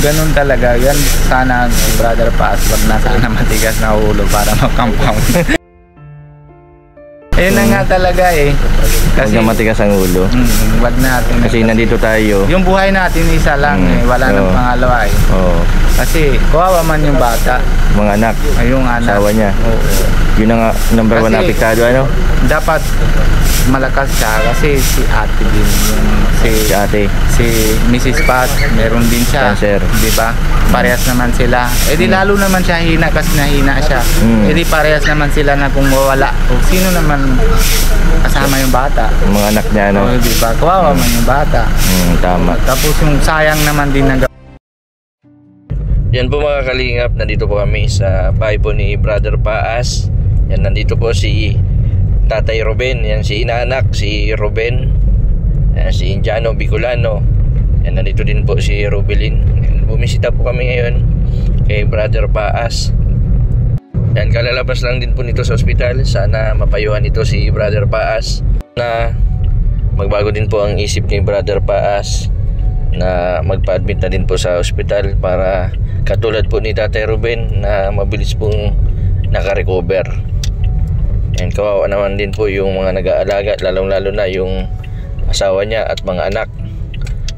ganun talaga. Yan sana si Brother Paz, wag na sana matigas na ulo para ma-compound. Ayun na nga talaga eh. Kasi huwag na matigas ang ulo. Wag natin. Kasi nandito tayo. Yung buhay natin isa lang eh. Wala nang pangalawa eh. Kasi kawawa man yung bata. Mga anak. Yung anak. Asawa niya. Yun ang number 1 na apektado, ano? Dapat malakas siya kasi si ate din. Si ate. Si Mrs. Paz, meron din siya. Cancer. Di ba? Parehas naman sila. Eh di lalo naman siya hina kasi nahina siya. Eh di parehas naman sila na kung mawala. O sino naman kasama yung bata? Yung mga anak niya, ano? Di ba? Kawawa man yung bata. Tama. Tapos yung sayang naman din na. Yan po mga kalingap, nandito po kami sa bahay po ni Brother Paas. Yan, nandito po si Tatay Ruben. Yan, si inaanak, si Ruben. Yan, si Indiano Bicolano. Yan, nandito din po si Rubelin. Yan, bumisita po kami ngayon kay Brother Paas. Yan, kalalabas lang din po nito sa ospital. Sana mapayuhan ito si Brother Paas na magbago din po ang isip ni Brother Paas na magpa-admit na din po sa ospital para katulad po ni Tatay Ruben na mabilis pong nakarecover. And kawawa naman din po yung mga nag-aalaga, lalong-lalo na yung asawa niya at mga anak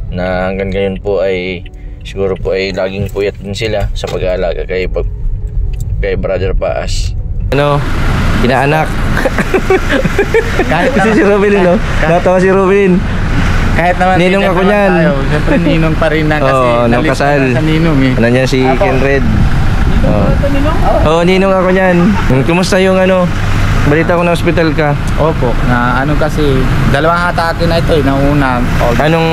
na hanggang ngayon po ay siguro po ay laging puyat din sila sa pag-aalaga kay Brother Paas. Ano? Inaanak. Kahit si Ruben, no? Natawa si Ruben. Kahit naman ninong ako niyan. Siyempre ninong pa rin na kasi nung kasal. Sa ninong eh. Ano niyan si Kenred? Ninong ako niyan. Kumusta yung ano? Balita ko na ospital ka. Opo, na ano kasi dalawang atake na ito eh, nauna. Anong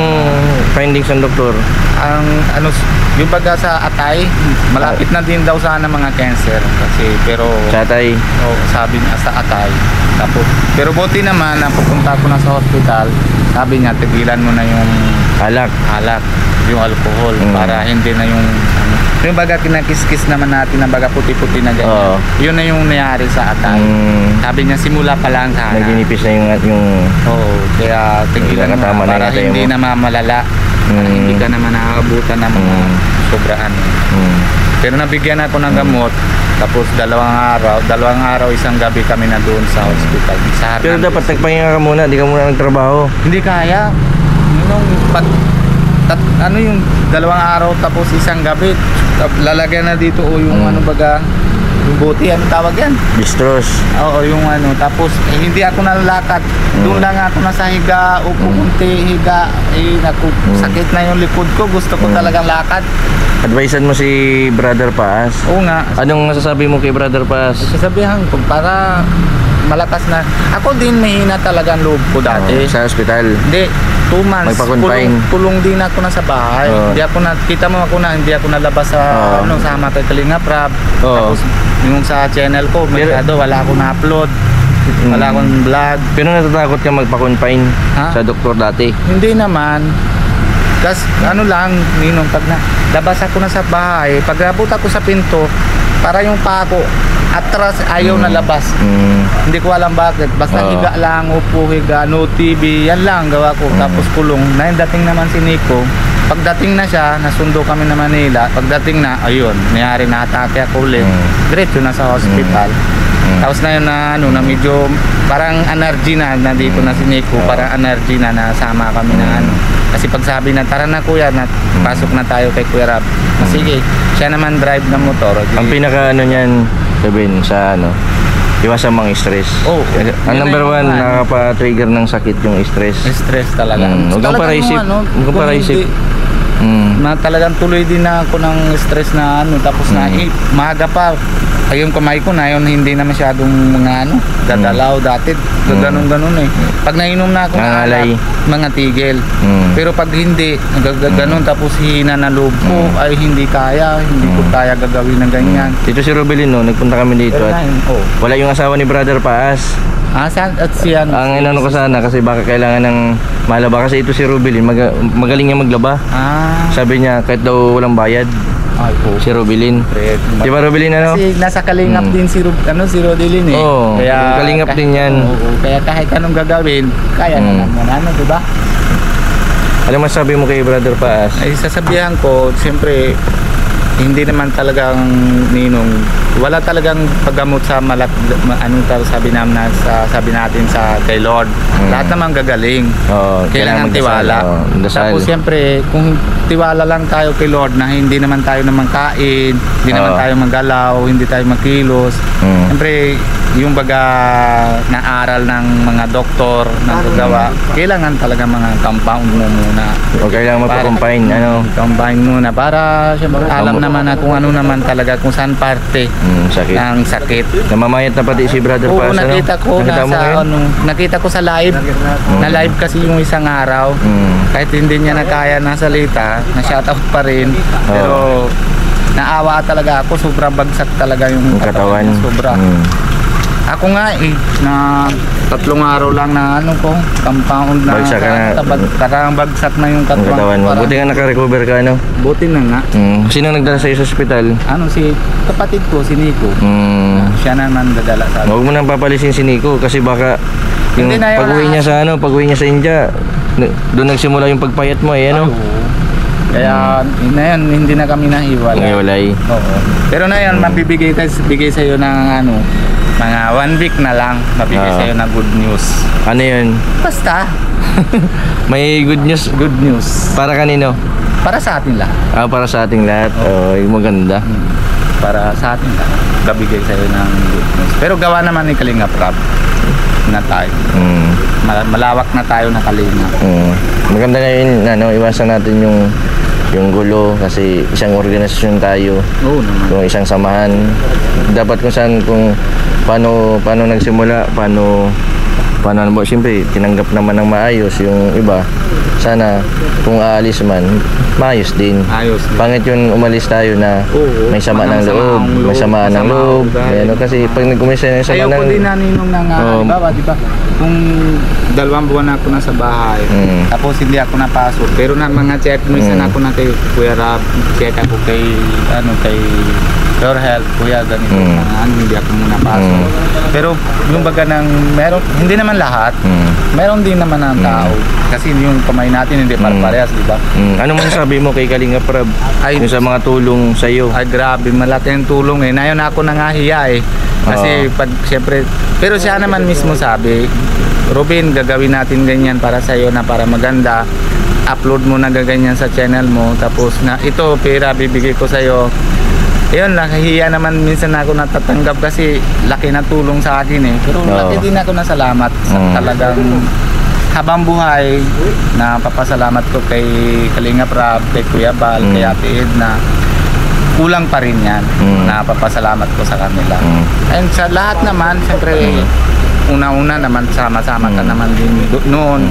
findings ng doktor? Ang ano yung baga sa atay, malapit na din daw sana mga cancer kasi pero sa atay. Sabi niya sa atay. Tapos pero buti naman na pupunta ko na sa hospital, sabi niya tigilan mo na yung alak, yung alcohol para hindi na yung ano, yung baga kinakis-kis naman natin na baga puti-puti na ganyan. Yun na yung nangyari sa atay. Sabi niya simula pa lang sana. Naginipis na yung kaya tigilan mo na para hindi na mamalala. Hindi ka naman nakakabutan ng mga sobraan. Pero nabigyan ako ng gamot. Tapos dalawang araw, isang gabi kami na doon sa hospital. Pero dapat nagpahinga ka muna, hindi ka muna nagtrabaho. Hindi kaya. Yung dalawang araw tapos isang gabi, lalagyan na dito yung ano baga, yung buti, ano tawag yan? Bistros. Oo, yung ano, tapos hindi ako nalalakad. Doon lang ako nasa higa, upo kunti, higa, sakit na yung likod ko, gusto ko talagang lakad. Advisean mo si Brother Paas? Oo nga. Anong masasabi mo kay Brother Paas? Sasabihan ko para malakas na. Ako din mahina talaga ang loob ko dati. Sa ospital? Hindi, 2 months. Kulong din ako na sa bahay. Hindi ako na, kita mo ako na, hindi ako nalabas sa sama kay Kalinga Prab. Tapos yung sa channel ko, masyado, wala akong na-upload. Wala akong vlog. Pero natatakot ka magpa-confine sa doktor dati? Hindi naman. Kasi ano lang, ninong, pag labas ako na sa bahay, pag abot ako sa pinto, para yung pako atras ayaw na labas. Hindi ko alam bakit. Basta higa lang, upo, higa, no TV, yan lang gawa ko. Tapos kulong. Dating naman si Nico. Pagdating na siya, nasundo kami na Manila. Pagdating na, ayun, nangyari na atake ako ulit. Diretso na sa hospital. Tapos na yun na, na medyo parang energy na, nandito na si Nico. Parang energy na, nasama kami na Kasi pag sabi na, tara na kuya, pasok na tayo kay Kuya Rab. Sige, siya naman drive ng motor. Ang pinaka niyan, sabihin sa iwasan mga stress. Ang number 1, nakapa-trigger ng sakit yung stress. Stress talaga. Huwag kang paraisip. Huwag kang paraisip. Na talagang tuloy din na ako ng stress na tapos na maaga pa. Ayun kamay ko na yun, hindi na masyadong mga dadalaw dati, ganun eh. Pag nainom na ako mga tigil. Pero pag hindi, ganun tapos hina na loob ko, ay hindi kaya, hindi ko kaya gagawin ng ganyan. Dito si Rubelin, nagpunta kami dito at wala yung asawa ni Brother Paas. At siya ang inano ko sana kasi baka kailangan ng malaba kasi ito si Rubelin, magaling niya maglaba. Sabi niya kahit daw walang bayad. Si Rubelin. Di ba Rubelin Kasi nasa kalingap din si Rubelin eh. Kaya kalingap din yan. Kaya kahit anong gagawin, kaya na naman di ba? Ano masabi mo kay Brother Paas? Ay sasabihan ko, siyempre hindi naman talagang ninong wala talagang paggamot sa sabi natin sa kay Lord. Lahat naman gagaling. Kailangan tiwala. Tapos siyempre kung tiwala lang tayo kay Lord na hindi naman tayo kain, hindi naman tayo maggalaw, hindi tayo magkilos. Siyempre yung baga naaral ng mga doktor na gagawa, kailangan talaga mga compound mo muna. O kailangan magpa-combine, combine muna para siyempre alam naman na kung ano naman talaga, kung saan parte sakit. ng sakit. Namamayat na pati si Brother Paas. Nakita ko nakita ko sa live. Na live kasi yung isang araw. Kahit hindi niya na kaya nasalita, na shoutout pa rin. Pero naawa talaga ako, sobrang bagsak talaga yung katawan. Sobra. Ako nga na 3 araw lang na compound na bagsak ka na. Parang bagsak na yung katawan mo. Buti nga naka-recover ka, Buti na nga. Sino nagdala sa'yo sa ospital? Si kapatid ko, si Nico. Siya naman dadala sa akin. Huwag mo nang papalisin si Nico kasi baka yung pag-uwi niya sa India, doon nagsimula yung pagpayat mo Kaya hindi na kami nahiwalay. Oo. Pero mabibigay sa iyo ng mga 1 week na lang, mabibigay sa iyo ng good news. Ano yun? Basta may good news. Good news. Para kanino? Para sa atin lahat. Para sa ating lahat. Maganda. Para sa atin lahat. Babigay sa iyo ng good news. Pero gawa naman ni Kalingap Rab na tayo. Malawak na tayo na Kalingap. Maganda na yun, iwasan natin yung gulo kasi isang organisasyon tayo. Oo naman. Kung isang samahan, dapat kung paano nagsimula, paano siyempre tinanggap naman ng maayos yung iba. Sana kung aalis man, maayos din. Pangit yun umalis tayo na may sama ng loob, may samaan ng loob. Kasi pag nag-umisa na yung sama ng... Ayoko din naninong ng diba? Kung 2 buwan na ako na sa bahay, tapos hindi ako napasok. Pero na mga check mo isa na ako na kay Kuya Rab, check ako kay Your Health, Kuya, ganito. Hindi ako muna pasok. Pero yung baga meron, hindi naman lahat. Meron din naman ang tao. Kasi yung kamay natin hindi parehas, di ba? Ano man sabi mo kay Kalingap Rab? Yung sa mga tulong sa iyo? Ay grabe, malaki ang tulong Nayon ako nangahiya Kasi pag siyempre, pero siya naman mismo sabi, Robin, gagawin natin ganyan para sa iyo na para maganda. Upload mo na gaganyan sa channel mo. Tapos na ito, pera bibigay ko sa iyo. Ayun, nahihiya naman minsan ako natatanggap kasi laki na tulong sa akin Pero laki din ako na salamat sa talagang habang buhay na papasalamat ko kay Kalingap Rab, kay Kuya Bal, kay Ate Edna. Kulang pa rin yan na papasalamat ko sa kanila. And sa lahat naman, siyempre una-una naman sama-sama ka naman din noon.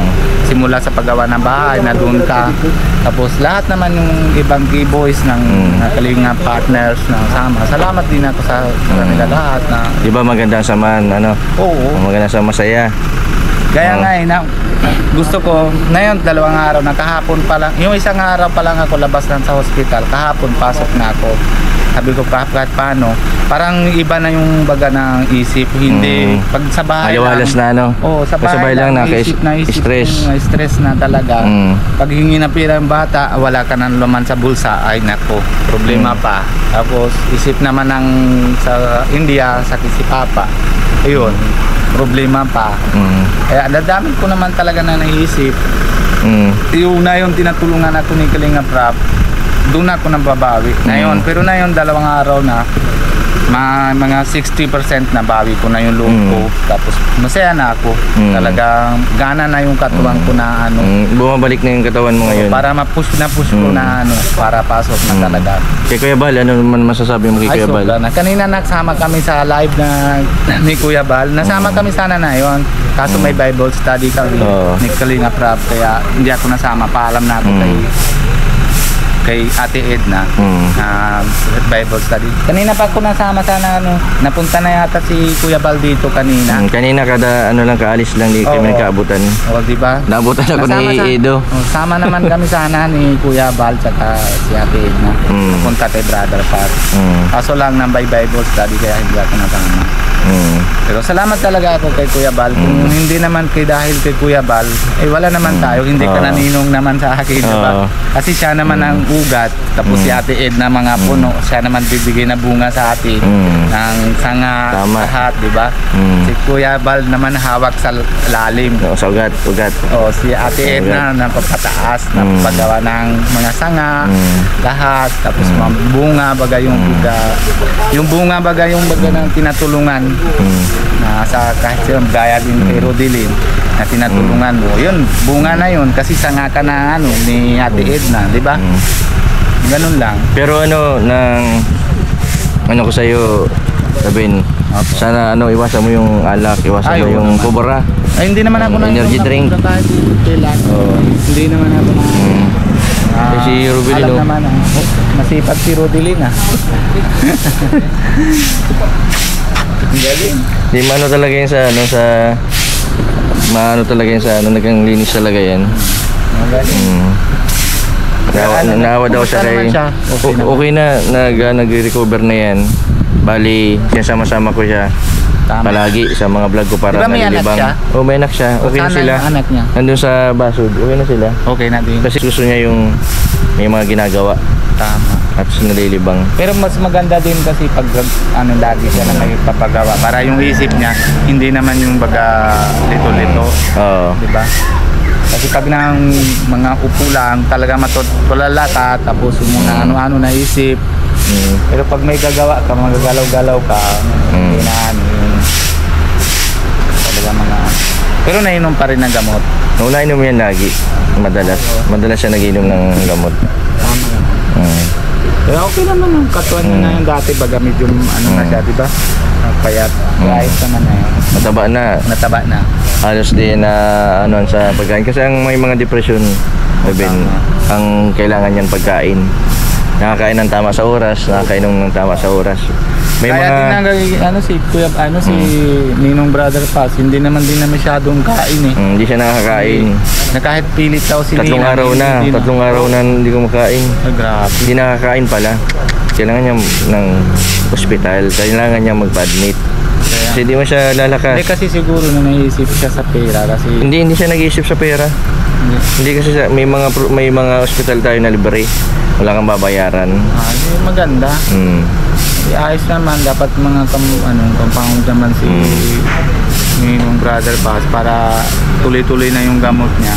Simula sa paggawa ng bahay na doon ka. Tapos lahat naman yung ibang boys ng Kalingap partners na sama. Salamat din ako sa kanila lahat na. Diba maganda samahan, Oo. Maganda sa masaya. Kaya nga gusto ko, ngayon 2 araw na kahapon pa lang, yung isang araw pa lang ako labas lang sa hospital, kahapon pasok na ako. Sabi ko kahit paano, parang iba na yung baga ng isip, hindi pag sa bahay aliwalas lang. sa bahay lang stress na talaga. Pag hingi na pira ng bata, wala ka nang laman sa bulsa, ay nako, problema pa. Tapos isip naman ng sa India, sakit si Papa. Ayun, problema pa. Kaya dadami ko naman talaga na naisip. Yung tinatulungan ako ni Kalingap Rab, doon ako nababawi. Pero na yun 2 araw na mga 60% na bawi ko na yung loob ko. Tapos masaya na ako. Talagang gana na yung katawan ko na bumabalik na yung katawan mo ngayon. Para ma-push ko na para pasok na talaga. Kay Kuya Bal, ano naman masasabi mo kay Kuya Bal? Kanina nagsama kami sa live na ni Kuya Bal. Nasama kami sana na yun. Kaso may Bible study kami ni Kalingap Rab, kaya hindi ako nasama. Paalam na ako kay Ate Edna na Bible study. Kanina pa ako nasama sana napunta na yata si Kuya Bal dito kanina. Kanina kada lang kaalis lang di kami nagkaabutan. O di ba? Naabutan ako ni Edo. Sama naman kami sana ni Kuya Bal tsaka si Ate Edna. Napunta kay Brother Pat. Kaso lang ng Bible study kaya hindi ako nasama. Pero salamat talaga ako kay Kuya Bal. Kung hindi naman dahil kay Kuya Bal, wala naman tayo. Hindi ka naninong naman sa akin, diba? Kasi siya naman ang ugat. Tapos si Ate Ed na mga puno, siya naman bibigay na bunga sa atin ng sanga lahat, diba? Si Kuya Bal naman hawak sa lalim. Sa ugat. Si Ate Ed na napapataas, napagawa ng mga sanga, lahat. Tapos bunga, baga yung buga. Yung bunga, baga yung baga ng tinatulungan. Na sa kahit siya gaya din kay Rodilin na tinatulungan mo. Yun, bunga na yun kasi sanga ka na ni Ate Edna, di ba? Ganun lang. Pero ko sa'yo sabihin, sana iwasan mo yung alak, iwasan mo yung kubra. Ay, hindi naman ako energy drink. Hindi naman ako si Rodilin, alam naman masipag si Rodilin Galing. Di maano talaga yun sa talaga yun sa nagang linis talaga yan. Naawa daw siya kay okay na nag-recover na yan. Bali sinasama-sama ko siya palagi sa mga vlog ko para nalilibang. May anak siya. Okay na sila. Anak niya? Nandun sa Basud. Okay na sila. Okay na din. Kasi gusto niya yung may mga ginagawa. Tama. At nalilibang. Pero mas maganda din kasi pag lagi siya na nagpapagawa para yung isip niya hindi naman yung baga lito-lito. Di ba? Kasi pag nang mga upo lang talaga matutulala ka tapos yung mga ano-ano na isip. Pero pag may gagawa ka, magagalaw-galaw ka, hindi na talaga mga. Pero nainom pa rin ng gamot. Nainom yan lagi. Madalas siya naginom ng gamot. Tama. Pero okay naman yung katuan niya na yung dati baga medyo na siya, diba? Payat. Ayos naman na yun. Nataba na. Halos din na sa pagkain. Kasi ang may mga depression, ang kailangan niyan pagkain. Nakakain ng tama sa oras, nakakainom ng tama sa oras. May kaya mga din si Kuya si Ninong Brother Paz, hindi naman din na masyadong kain hindi siya nakakain. Na kahit pilit daw si Tatlong araw na hindi ko makain. Grabe. Hindi nakakain pala. Kailangan niya ng ospital, kailangan niya mag-admit. Kasi hindi mo siya lalakas. Hindi kasi siguro na naisip siya sa pera kasi hindi siya nag-iisip sa pera. Hindi kasi may mga ospital tayo na libre. Wala kang babayaran. Maganda. Ayos naman dapat mga compound naman si Ninong Brother Paz para tuloy-tuloy na yung gamot niya.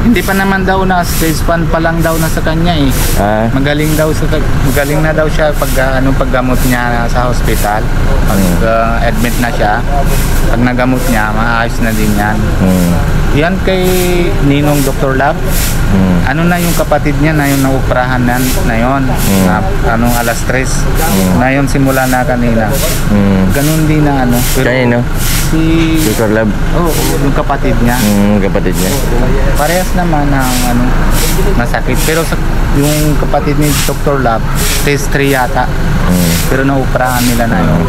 Hindi pa naman daw na stage 1 pa lang daw na sa kanya Magaling na daw siya paggamot niya sa hospital. Pag admit na siya, pag nagamot niya, maayos na din yan. Yan kay Ninong Dr. Lab. Na yung kapatid niya na yung nauperahan na yun. Alas 3. Na yun simula na kanina. Ganun din na Pero, si Dr. Lab? Yung kapatid niya. Kapatid niya. Parehas naman ng masakit. Pero yung kapatid ni Dr. Lab, stage 3 yata. Pero nauperahan nila na yun.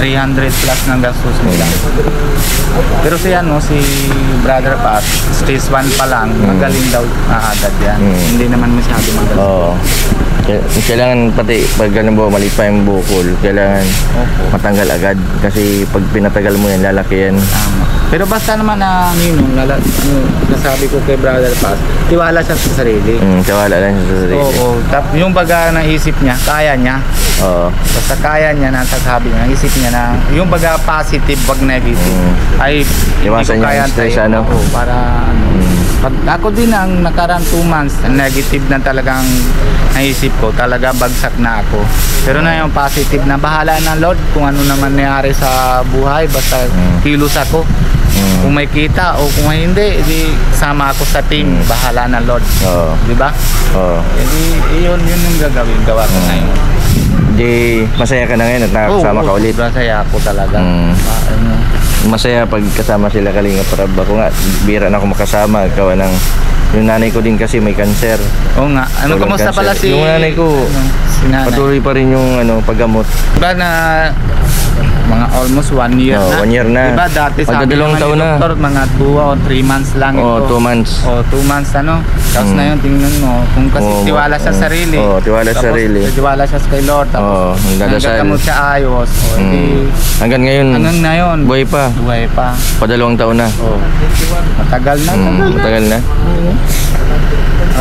300 plus ng gastos nila. Pero si Brother Pat, stage 1 pa lang, magaling daw agad yan. Hindi naman masyado magaling. Kailangan pati pag mali pa yung bukol, kailangan matanggal agad kasi pag pinatagal mo yan, lalaki yan. Pero basta naman Ninong, nasabi ko kay Brother Pat, tiwala siya sa sarili. Tiwala lang siya sa sarili. Yung baga naisip niya, kaya niya. Basta kaya niya, nasasabi niya, isip niya na yung baga positive, wag negative. Ay, iwasan niya yung stress, para pag ako din ang nakarang 2 months, negative na talagang naisip ko, talaga bagsak na ako. Pero na yung positive na bahala na Lord kung ano naman nangyari sa buhay, basta kilos ako. Kung may kita o kung hindi, sama ako sa team, bahala na Lord. Di ba? Yun yung gawa ko ngayon. Di masaya ka na ngayon at nakakasama ka ulit. Masaya ako talaga. Masaya pag kasama sila Kalinga Prab. Ako nga, bira na ako makasama. Gawa ng Yung nanay ko din kasi may cancer. Oo nga. Ano, Walang kamusta cancer. pala si... Yung nanay ko, si nanay? patuloy pa rin yung paggamot. Diba na mga almost 1 year na. 1 year na. Diba dati sabi Pagdadalawang naman taon ni na. doktor, mga 2 or 3 months lang ito. 2 months. 2 months ano. Tapos na yun, tingnan mo. Kung kasi tiwala sa sarili. Tiwala sa sarili. Tiwala siya kay Lord. Tapos nagkakamot siya ayos. Hanggang ngayon. Hanggang na yun. Buhay pa. Buhay pa. Pa2 taon na. Matagal na. Matagal na.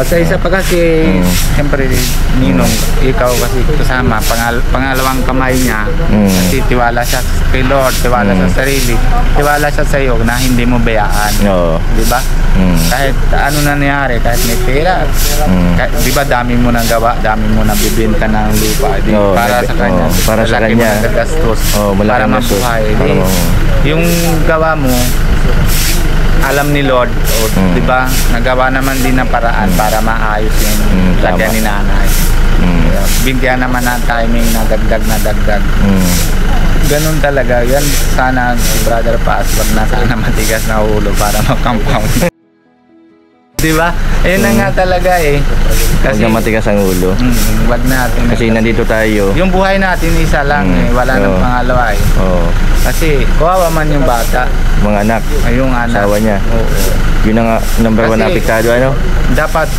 Sa isa pa kasi, siyempre, Ninong, ikaw kasi kasama, pangalawang kamay niya, kasi tiwala siya kay Lord, tiwala sa sarili, tiwala siya sa iyo na hindi mo bayaan. Di ba? Kahit ano nangyari, kahit may pera, di ba dami mo nang gawa, dami mo nang bibenta ng lupa, di, para sa kanya, para sa malaki kanya, mo nagagastos, para mabuhay. Yung gawa mo, alam ni Lord, di ba? Nagawa naman din ng paraan para maayos yung lagyan ni nanay. Bigyan naman ng timing na dagdag. Ganun talaga. Yan sana Brother Paas, wag na sana matigas na ulo para mag-compound. Di ba? Ayun na nga talaga eh. Kasi huwag na matigas ang ulo. Wag natin. Kasi nandito tayo. Yung buhay natin isa lang eh. Wala nang pangalawa eh. Kasi kawawa man yung bata. Mga anak. Yung anak. Asawa niya. Yun ang number 1 na apektado, ano? Dapat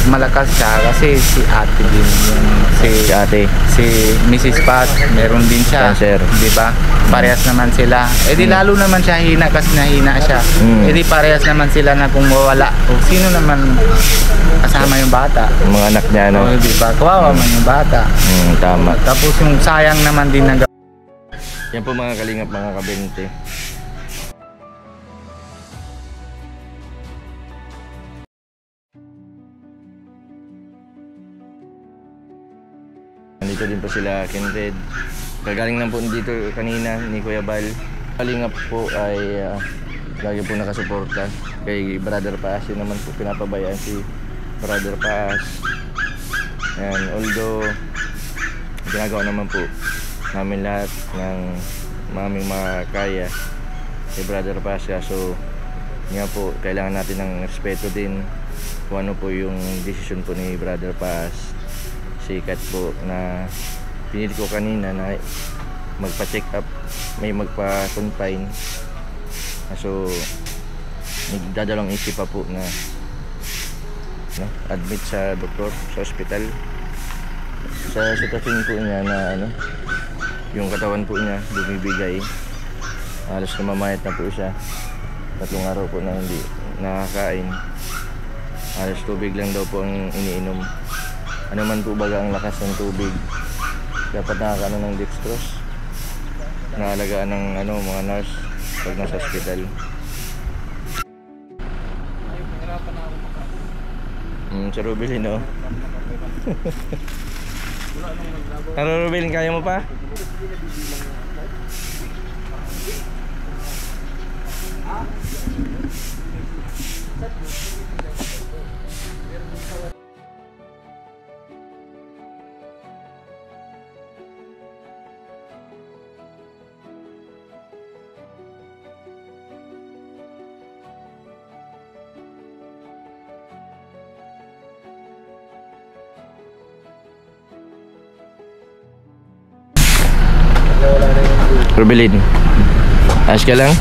malakas siya kasi si ate din yung si ate, si Mrs. Pat, meron din siya, cancer, di ba? Parehas naman sila. Di lalo naman siya hina kasi nahina siya. Di parehas naman sila na kung mawala. O sino naman kasama yung bata? Mga anak niya, no? Di ba? Kawawa man yung bata. Tama. Tapos yung sayang naman din na. Yan po mga kalingap, mga kabente. Nandito din po sila Kenred. Gagaling lang po dito kanina ni Kuya Bal. Kalingap po ay lagi po nakasuporta kay Brother Paas. Yun naman po pinapabayaan si Brother Paas. And although ginagawa naman po namin lahat ng maming makakaya kay Brother Paas, so nga po kailangan natin ng respeto din kung ano po yung desisyon po ni Brother Paas. Sikat po na pinili ko kanina na magpa-check up, may magpa-confine, so nagdadalawang isip pa po na admit sa doktor sa ospital sa sitwasyon po niya na yung katawan po niya bumibigay, halos namamayat na po siya, 3 araw po na hindi nakakain, halos tubig lang daw po ang iniinom. Ano man po baga ang lakas ng tubig, dapat nakakaano ng dextrose, naalagaan ng mga nurse pag nasa hospital. Sa Rubilin, no? Tara Rubilin, kaya mo pa? Rubilin, ayos ka lang?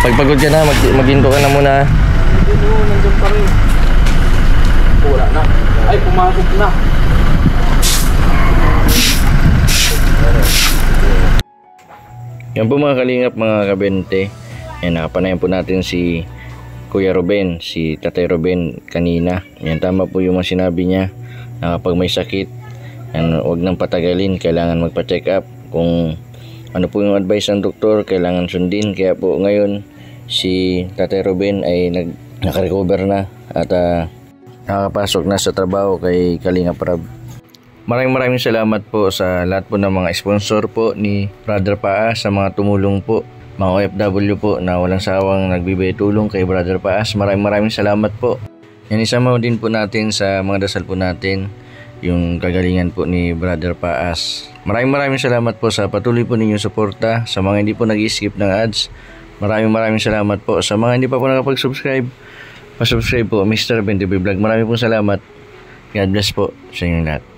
Pagpagod ka na, maghinto ka na muna. Nandiyan pa rin. Wala na. Ay, pumasok na. Yan po mga kalingap, mga kabente. Yan, nakapanayan po natin si Kuya Ruben, si Tatay Ruben kanina. Yan, tama po yung mga sinabi niya na kapag may sakit, yan, huwag nang patagalin, kailangan magpa-check up. Kung ano po yung advice ng doktor, kailangan sundin. Kaya po ngayon si Tatay Ruben ay naka-recover na at nakapasok na sa trabaho kay Kalingap Rab. Maraming salamat po sa lahat po ng mga sponsor po ni Brother Paas, sa mga tumulong po, mga OFW po na walang sawang nagbibigay tulong kay Brother Paas. Maraming salamat po. Yan, isama din po natin sa mga dasal po natin yung kagalingan po ni Brother Paas. Maraming salamat po sa patuloy po ninyong suporta. Sa mga hindi po nag-skip ng ads, maraming salamat po. Sa mga hindi pa po nakapag-subscribe, pasubscribe po Mr. Ben TV Vlog. Maraming pong salamat. God bless po sa inyong lahat.